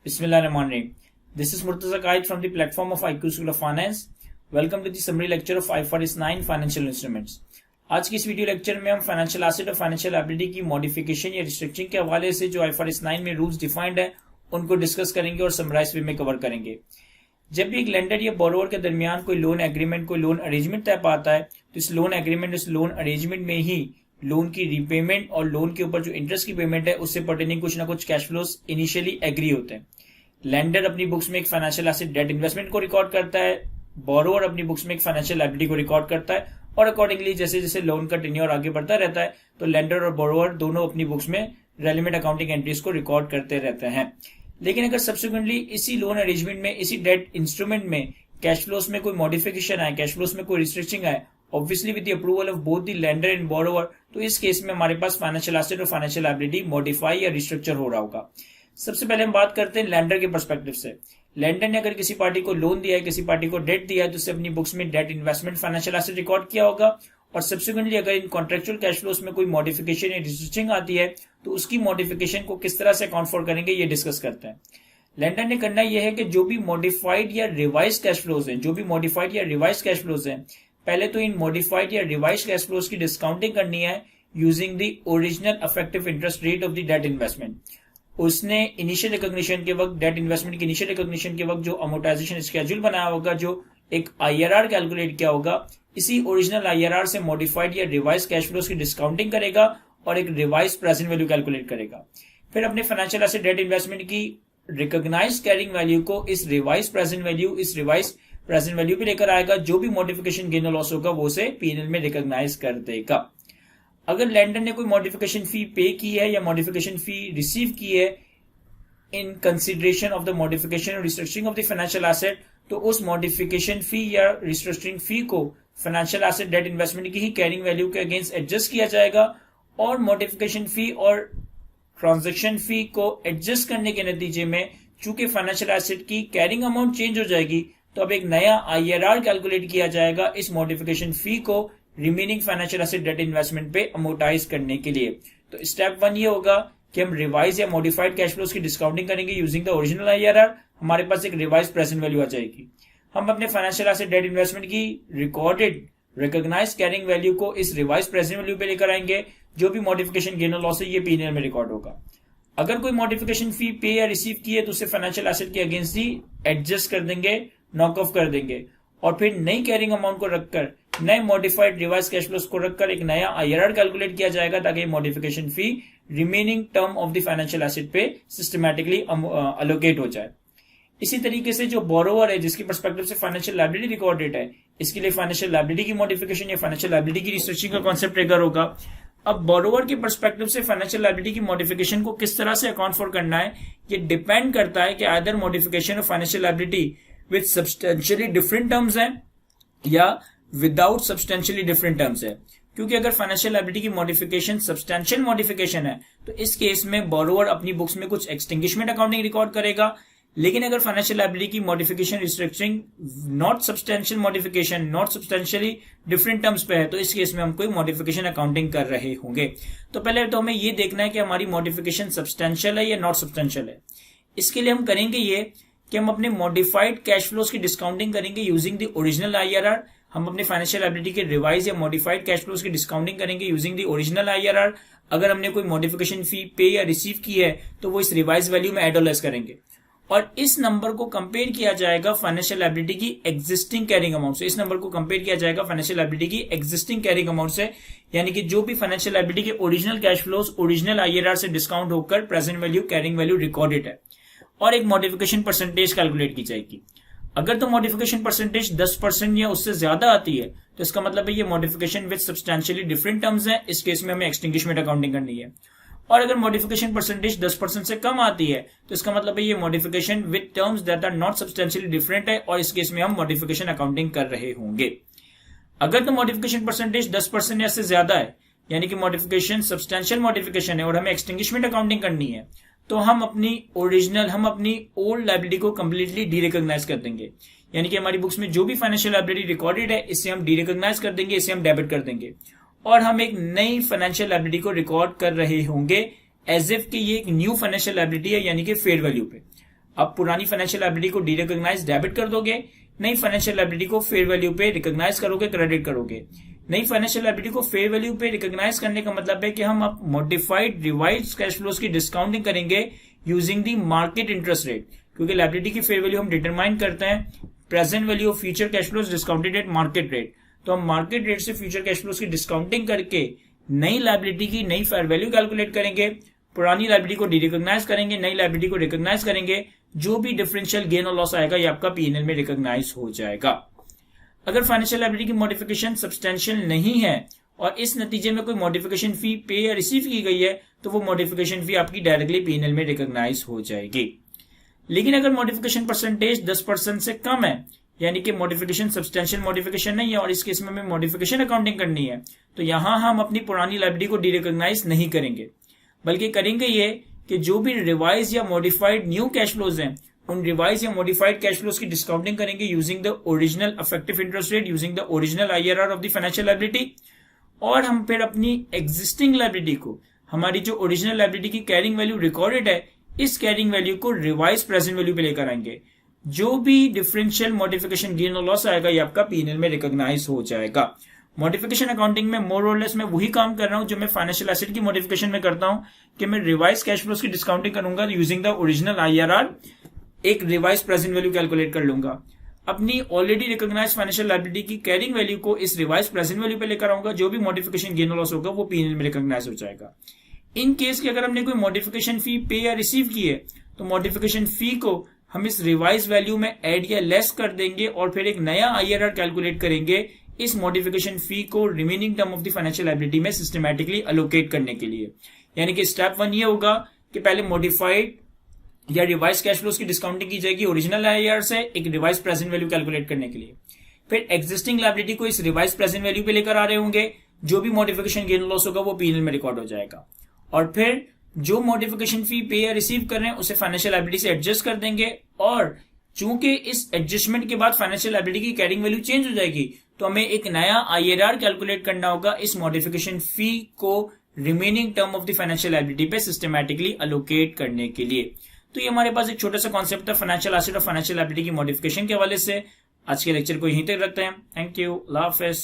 Bismillahirrahmanirrahim. This is Murtaza Qaid from the platform of IQ School of Finance. Welcome to the summary lecture of IFRS 9 Financial Instruments. आज की इस video lecture में हम financial asset और financial liability की modification या restructuring के हवाले से जो IFRS 9 में रूल्स डिफाइंड है उनको डिस्कस करेंगे और समराइज वे में कवर करेंगे। जब भी एक लेंडर या बोरोवर के दरमियान कोई लोन एग्रीमेंट कोई लोन अरेंजमेंट तय पाता है तो इस लोन एग्रीमेंट इस लोन अरेंजमेंट में ही लोन की रीपेमेंट और लोन के ऊपर जो इंटरेस्ट की पेमेंट है उससे पर्टेनिंग कुछ ना कुछ कैश फ्लोस इनिशियली एग्री होते हैं। लेंडर अपनी बुक्स में एक फाइनेंशियल एसेट डेट इन्वेस्टमेंट को रिकॉर्ड करता है, बोरोवर अपनी बुक्स में एक फाइनेंशियल लायबिलिटी को रिकॉर्ड करता है और अकॉर्डिंगली जैसे जैसे लोन का टेन्योर आगे बढ़ता रहता है तो लेंडर और बोरोवर दोनों अपनी बुक्स में रेलेवेंट अकाउंटिंग एंट्रीज को रिकॉर्ड करते रहते हैं। लेकिन अगर सब्सिक्वेंटली इसी लोन अरेंजमेंट में इसी डेट इंस्ट्रूमेंट में कैश फ्लोस में कोई मॉडिफिकेशन आए, कैश फ्लोस में कोई रिस्ट्रिक्शन आए, obviously with the approval of both the lender and borrower, तो इस केस में हमारे पास फाइनेंशियल एसेट और फाइनेंशियल लायबिलिटी मॉडिफाई या रिस्ट्रक्चर हो रहा होगा। सबसे पहले हम बात करते हैं लेंडर के पर्सपेक्टिव से। लेंडर ने अगर किसी पार्टी को लोन दिया है, किसी पार्टी को डेट दिया है तो उससे अपनी बुक्स में debt investment financial asset record किया होगा और सब्सिक्वेंटली अगर इन कॉन्ट्रेक्चुअल कैश फ्लोस में कोई मॉडिफिकेशन या रिस्ट्रिक्शन आती है तो उसकी मॉडिफिकेशन को किस तरह से अकाउंट फॉर करेंगे ये डिस्कस करते हैं। लेंडर ने करना यह है कि जो भी मॉडिफाइड या रिवाइज कैश फ्लोज हैं, जो भी मॉडिफाइड या रिवाइज कैश फ्लोज हैं, पहले तो इन मॉडिफाइड या रिवाइज कैश फ्लोज की डिस्काउंटिंग करनी है using the original effective interest rate of the debt investment. उसने इनिशियल रिकॉग्निशन के वक्त, डेट इन्वेस्टमेंट की इनिशियल रिकॉग्निशन के वक्त जो अमोर्टाइजेशन स्केड्यूल बनाया होगा, जो एक आईआरआर कैलकुलेट किया होगा, इसी ओरिजिनल आईआरआर से मॉडिफाइड या रिवाइज कैश फ्लोज की डिस्काउंटिंग करेगा और एक रिवाइज प्रेजेंट वैल्यू कैलकुलेट करेगा। फिर अपने फाइनेंशियल एसेट डेट इन्वेस्टमेंट की रिकॉग्नाइज कैरिंग वैल्यू को इस रिवाइज प्रेजेंट वैल्यू पे लेकर आएगा। जो भी मॉडिफिकेशन गेन और लॉस होगा वो से पीएनएल में रिकॉग्नाइज कर देगा। अगर लेंडर ने कोई मॉडिफिकेशन फी पे की है या मॉडिफिकेशन फी रिसीव की है in consideration of the modification और restructuring of the financial asset, तो उस मॉडिफिकेशन फी या रिस्ट्रक्चरिंग फी को फाइनेंशियल एसेट डेट इन्वेस्टमेंट की ही कैरिंग वैल्यू के अगेंस्ट एडजस्ट किया जाएगा और मॉडिफिकेशन फी और ट्रांजैक्शन फी को एडजस्ट करने के नतीजे में चूंकि फाइनेंशियल एसेट की कैरिंग अमाउंट चेंज हो जाएगी तो अब एक नया आईआरआर कैलकुलेट किया जाएगा इस मॉडिफिकेशन फी को remaining financial asset debt investment पे अमोर्टाइज करने के लिए। तो स्टेप 1 ये होगा कि हम रिवाइज या मॉडिफाइड कैश फ्लोज की डिस्काउंटिंग करेंगे यूजिंग द ओरिजिनल आईआरआर। हमारे पास एक रिवाइज प्रेजेंट वैल्यू आ जाएगी। हम अपने फाइनेंशियल एसेट डेट इन्वेस्टमेंट की रिकॉर्डेड रिकॉग्नाइज कैरिंग वैल्यू को इस रिवाइज प्रेजेंट वैल्यू पे लेकर आएंगे। जो भी मॉडिफिकेशन गेन और लॉस है ये पीएनएल में रिकॉर्ड होगा। अगर कोई मॉडिफिकेशन फी पे या रिसीव की है तो उसे फाइनेंशियल एसेट के अगेंस्ट ही एडजस्ट कर देंगे, नॉक ऑफ कर देंगे और फिर नई कैरिंग अमाउंट को रखकर, नए मॉडिफाइड रिवाइज कैश फ्लोस को रखकर एक नया आईआरआर कैलकुलेट किया जाएगा ताकि modification fee remaining term of the financial asset पे सिस्टमैटिकली अलोकेट हो जाए। इसी तरीके से जो बोरोवर है जिसकी पर्सपेक्टिव से फाइनेंशियल लायबिलिटी रिकॉर्डेड है, इसके लिए फाइनेंशियल लायबिलिटी की मॉडिफिकेशन या फाइनेंशियल लायबिलिटी की रिस्ट्रक्चरिंग का कॉन्सेप्ट ट्रिगर होगा। अब बोरोवर के पर्सपेक्टिव से फाइनेंशियल लायबिलिटी की मॉडिफिकेशन को किस तरह से अकाउंट फॉर करना है ये डिपेंड करता है कि either modification of financial liability with substantially different terms है या विदाउट सब्सटेंशियली डिफरेंट टर्म्स है। क्योंकि अगर फाइनेंशियल लायबिलिटी की मॉडिफिकेशन सब्सटेंशियल मॉडिफिकेशन है तो इस केस में बोरोवर अपनी बुक्स में कुछ एक्सटिंग्विशमेंट अकाउंटिंग रिकॉर्ड करेगा। लेकिन अगर फाइनेंशियल लायबिलिटी की modification restructuring not substantial modification, not substantially different terms पे है तो इस केस में हम कोई मॉडिफिकेशन अकाउंटिंग कर रहे होंगे। तो पहले तो हमें ये देखना है कि हमारी मॉडिफिकेशन सब्सटेंशियल है या नॉट सब्सटेंशियल है। इसके लिए हम करेंगे ये कि हम अपने मॉडिफाइड कैश फ्लोज की डिस्काउंटिंग करेंगे यूजिंग द ओरिजिनल आईआरआर। हम अपने फाइनेंशियल लायबिलिटी के रिवाइज या मॉडिफाइड कैश फ्लोज की डिस्काउंटिंग करेंगे यूजिंग द ओरिजिनल आईआरआर। अगर हमने कोई मॉडिफिकेशन फी पे या रिसीव की है तो वो इस रिवाइज वैल्यू में एड और लेस करेंगे और इस नंबर को कंपेयर किया जाएगा फाइनेंशियल लायबिलिटी की एग्जिस्टिंग कैरिंग अमाउंट से। इस नंबर को कंपेयर किया जाएगा फाइनेंशियल लायबिलिटी की एग्जिस्टिंग कैरिंग अमाउंट से, यानी कि जो भी फाइनेंशियल लायबिलिटी के original cash flows original IRR से डिस्काउंट होकर present value carrying value recorded है और एक मॉडिफिकेशन परसेंटेज कैलकुलेट की जाएगी। अगर तो मॉडिफिकेशन परसेंटेज 10% या उससे ज्यादा आती है तो इसका मतलब है ये modification with substantially different terms है। इस केस में हमें एक्सटिंग्विशमेंट अकाउंटिंग करनी है। और अगर मॉडिफिकेशन परसेंटेज 10% से कम आती है तो इसका मतलब है ये modification with terms that are not substantially different है और इस केस में हम मॉडिफिकेशन अकाउंटिंग कर रहे होंगे। अगर तो मॉडिफिकेशन परसेंटेज 10% या से ज्यादा है, यानी कि मॉडिफिकेशन सब्सटेंशियल मॉडिफिकेशन है और हमें एक्सटिंग्विशमेंट अकाउंटिंग करनी है, तो हम अपनी ओल्ड लायबिलिटी को कंप्लीटली डी रिकॉग्नाइज कर देंगे। यानी कि हमारी बुक्स में जो भी फाइनेंशियल लायबिलिटी रिकॉर्डेड है इसे हम डी रिकॉग्नाइज कर देंगे, इसे हम डेबिट कर देंगे और हम एक नई फाइनेंशियल लायबिलिटी को रिकॉर्ड कर रहे होंगे एज इफ कि ये एक न्यू फाइनेंशियल लायबिलिटी है, यानी कि फेयर वैल्यू पे। आप पुरानी फाइनेंशियल लायबिलिटी को डीरिकॉग्नाइज डेबिट कर दोगे, नई फाइनेंशियल लायबिलिटी को फेयर वैल्यू पे रिकॉग्नाइज करोगे, क्रेडिट करोगे। नई फाइनेंशियल लायबिलिटी को फेयर वैल्यू पे रिकॉग्नाइज करने का मतलब है कि हम अब मॉडिफाइड रिवाइज कैश फ्लोज की डिस्काउंटिंग करेंगे using the market interest rate, क्योंकि लायबिलिटी की फेयर वैल्यू हम डिटरमाइन करते हैं present value of future cash flows discounted eight market rate. तो हम मार्केट रेट से फ्यूचर कैश फ्लोज की डिस्काउंटिंग करके नई लायबिलिटी की नई फेयर वैल्यू कैलकुलेट करेंगे, पुरानी लायबिलिटी को डीरिकॉग्नाइज करेंगे, नई लायबिलिटी को रिकॉग्नाइज करेंगे। जो भी डिफरेंशियल गेन और लॉस आएगा ये आपका पीएनएल में रिकॉग्नाइज हो जाएगा। अगर फाइनेंशियल लायबिलिटी की मॉडिफिकेशन सब्सटेंशियल नहीं है और इस नतीजे में कोई मॉडिफिकेशन फी पे या रिसीव की गई है तो वो मॉडिफिकेशन फी आपकी डायरेक्टली पीएनएल में रिकॉग्नाइज हो जाएगी। लेकिन अगर मॉडिफिकेशन परसेंटेज 10% से कम है, यानी कि मॉडिफिकेशन सब्सटेंशियल मॉडिफिकेशन नहीं है और इस केस में हमें मॉडिफिकेशन अकाउंटिंग करनी है, तो यहां हम अपनी पुरानी लायबिलिटी को डीरिकॉग्नाइज नहीं करेंगे, बल्कि करेंगे ये कि जो भी रिवाइज या मॉडिफाइड न्यू कैश फ्लोज हैं उन रिवाइज या मॉडिफाइड कैश फ्लोज की डिस्काउंटिंग करेंगे using the original effective interest rate, using the original IRR of the financial liability. और हम फिर अपनी एग्जिस्टिंग लायबिलिटी को, हमारी जो ओरिजिनल लायबिलिटी की कैरिंग वैल्यू रिकॉर्डेड है, इस कैरिंग वैल्यू को रिवाइज प्रेजेंट वैल्यू पे लेकर आएंगे। जो भी डिफरेंशियल मॉडिफिकेशन गेन और लॉस आएगा ये आपका पीएनएल में रिकॉग्नाइज हो जाएगा। मॉडिफिकेशन अकाउंटिंग में मोर और लेस मैं वही काम कर रहा हूं जो मैं फाइनेंशियल एसेट की मॉडिफिकेशन में करता हूं कि मैं रिवाइज कैश फ्लोज की डिस्काउंटिंग करूंगा यूजिंग द ओरिजिनल आईआरआर, एक रिवाइज प्रेजेंट वैल्यू कैलकुलेट कर लूंगा, अपनी ऑलरेडी रिकॉग्नाइज फाइनेंशियल लायबिलिटी की कैरिंग वैल्यू को इस रिवाइज प्रेजेंट वैल्यू पे लेकर आऊंगा। जो भी मॉडिफिकेशन गेन और लॉस होगा वो पीएनएल में रिकॉग्नाइज हो जाएगा। इन केस की अगर हमने कोई मॉडिफिकेशन फी पे या रिसीव की है तो मॉडिफिकेशन फी को हम इस रिवाइज वैल्यू में ऐड या लेस कर देंगे और फिर एक नया आईआरआर कैलकुलेट करेंगे इस मॉडिफिकेशन फी को remaining term of the financial liability में सिस्टमैटिकली अलोकेट करने के लिए। यानी कि स्टेप 1 ये होगा कि पहले मॉडिफाइड या रिवाइज कैश फ्लोज की डिस्काउंटिंग की जाएगी ओरिजिनल आईआरआर से एक रिवाइज प्रेजेंट वैल्यू कैलकुलेट करने के लिए। फिर एग्जिस्टिंग लायबिलिटी को इस रिवाइज प्रेजेंट वैल्यू पे लेकर आ रहे होंगे, जो भी मॉडिफिकेशन गेन लॉस होगा वो पीएनएल में रिकॉर्ड हो जाएगा। और फिर जो मॉडिफिकेशन फी पे या रिसीव कर रहे हैं उसे फाइनेंशियल लायबिलिटी से एडजस्ट कर देंगे और चूंकि इस एडजस्टमेंट के बाद फाइनेंशियल लायबिलिटी की कैरिंग वैल्यू चेंज हो जाएगी तो हमें एक नया आईआरआर कैलकुलेट करना होगा इस मॉडिफिकेशन फी को remaining term of the financial liability पे सिस्टमैटिकली अलोकेट करने के लिए। तो ये हमारे पास एक छोटा सा कॉन्सेप्ट था फाइनेंशियल एसेट और फाइनेंशियल लायबिलिटी की मॉडिफिकेशन के हवाले से। आज के लेक्चर को यहीं तक रखते हैं। Thank you, Allah Hafiz.